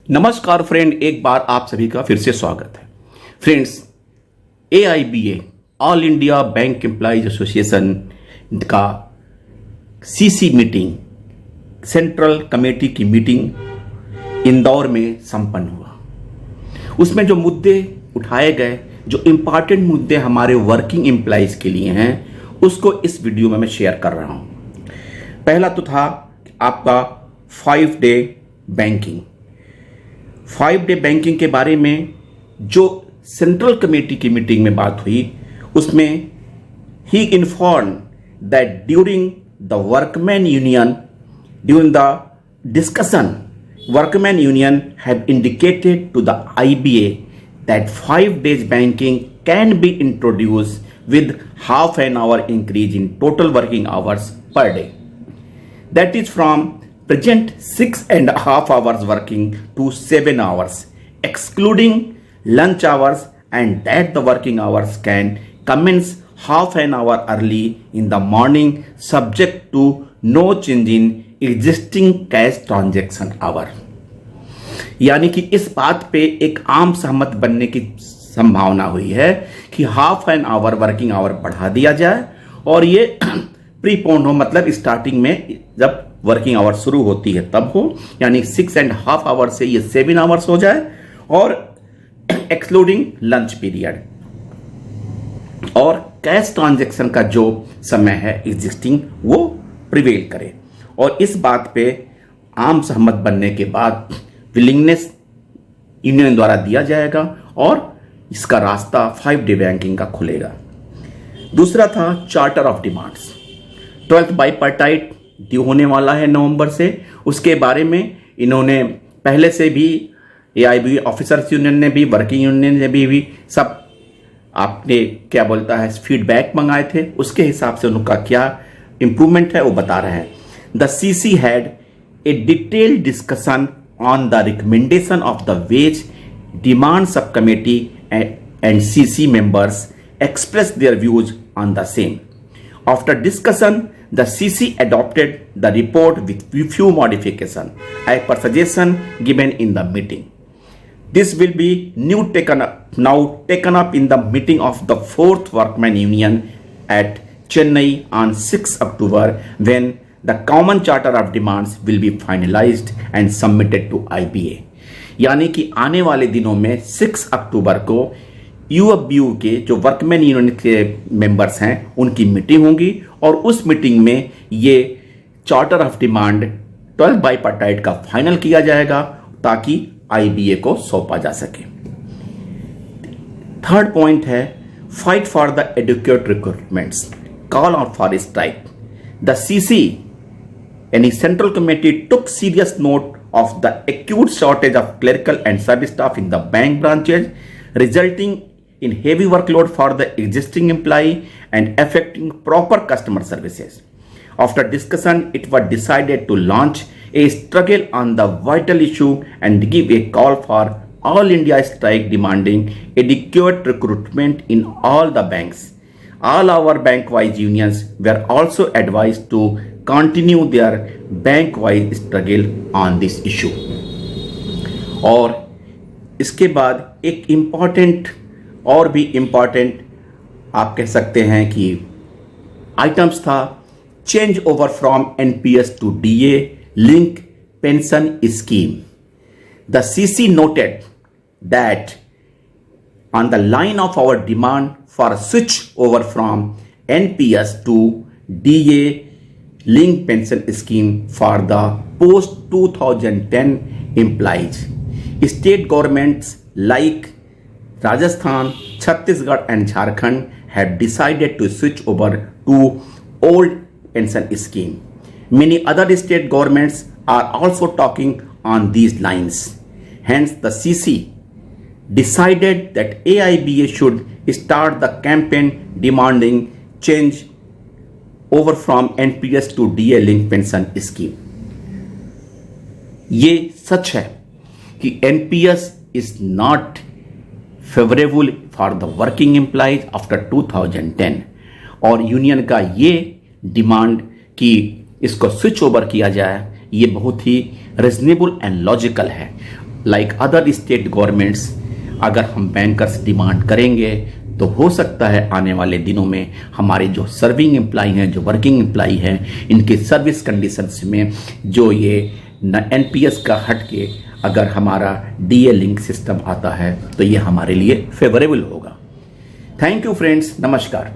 नमस्कार फ्रेंड, एक बार आप सभी का फिर से स्वागत है। Friends, AIBA all India bank employees association का CC मीटिंग, सेंट्रल कमेटी की मीटिंग इंदौर में संपन्न हुआ। उसमें जो मुद्दे उठाए गए, जो इंपॉर्टेंट मुद्दे हमारे वर्किंग एम्प्लॉइज के लिए हैं, उसको इस वीडियो में मैं शेयर कर रहा हूं। पहला तो था आपका 5 डे बैंकिंग। 5 डे बैंकिंग के बारे में जो सेंट्रल कमेटी की मीटिंग में बात हुई, उसमें ही inform that during the workman union, during the discussion, workmen union have indicated to the IBA that 5 days banking can be introduced with half an hour increase in total working hours per day. That is from present 6.5 hours working to 7 hours, excluding lunch hours, and that the working hours can commence half an hour early in the morning subject to no change in existing cash transaction hour. यानी कि इस बात पे एक आम सहमत बनने की संभावना हुई है कि half an hour working hour बढ़ा दिया जाए और ये प्रीपोन हो, मतलब स्टार्टिंग में जब वर्किंग आवर शुरू होती है तब हो, यानी 6.5 आवर से ये 7 आवर्स हो जाए, और एक्सक्लूडिंग लंच पीरियड, और कैश ट्रांजैक्शन का जो समय है एग्जिस्टिंग वो प्रिवेल करे। और इस बात पे आम सहमत बनने के बाद विलिंगनेस यूनियन द्वारा दिया जाएगा और इसका रास्ता 5 डे बैंकिंग का खुलेगा। दूसरा था charter of demands. 12th bipartite due होने वाला है नवंबर से। उसके बारे में इन्होंने पहले से भी AIBA ऑफिसर्स यूनियन ने भी, वर्किंग यूनियन ने भी सब आपने क्या बोलता है फीडबैक मंगाए थे। उसके हिसाब से उनका क्या इंप्रूवमेंट है वो बता रहे हैं। The CC had a detailed discussion on the recommendation of the wage demand subcommittee and CC members expressed their views on the same. After discussion, the CC adopted the report with few modifications as per suggestion given in the meeting. This will be now taken up in the meeting of the 4th Workmen Union at Chennai on 6 October when the common charter of demands will be finalized and submitted to IBA। यानी कि आने वाले दिनों में 6 अक्टूबर को UFBU के जो workman union के मेंबर्स हैं उनकी मीटिंग होगी और उस मीटिंग में ये चार्टर ऑफ डिमांड 12 बाइपार्टाइट का फाइनल किया जाएगा ताकि IBA को सौंपा जा सके। थर्ड पॉइंट है fight for the educate recruitments, call out for strike. The CC and the Central Committee took serious note of the acute shortage of clerical and service staff in the bank branches, resulting in heavy workload for the existing employee and affecting proper customer services. After discussion, it was decided to launch a struggle on the vital issue and give a call for all India strike demanding adequate recruitment in all the banks. All our bank-wise unions were also advised to continue their bank-wise struggle on this issue. और इसके बाद एक important और भी important आप कह सकते हैं कि आइटम्स था change over from NPS to DA link pension scheme. The CC noted that on the line of our demand for a switch over from NPS to DA link pension scheme for the post 2010 employees, state governments like Rajasthan, Chhattisgarh and Jharkhand have decided to switch over to old pension scheme. Many other state governments are also talking on these lines. Hence the CC decided that AIBA should start the campaign demanding change over from NPS to DA link pension scheme। ये सच है कि NPS is not favorable for the working employees after 2010 और union का ये demand कि इसको switch over किया जाए ये बहुत ही रीजनेबल एंड लॉजिकल है। लाइक अदर स्टेट गवर्नमेंट्स अगर हम बैंकर्स डिमांड करेंगे तो हो सकता है आने वाले दिनों में हमारे जो सर्विंग एम्प्लॉय हैं, जो वर्किंग एम्प्लॉय हैं, इनके सर्विस कंडीशंस में जो ये एनपीएस का हट के अगर हमारा डीए लिंक सिस्टम आता है तो ये हमारे लिए फेवरेबल होगा। थैंक यू फ्रेंड्स, नमस्कार।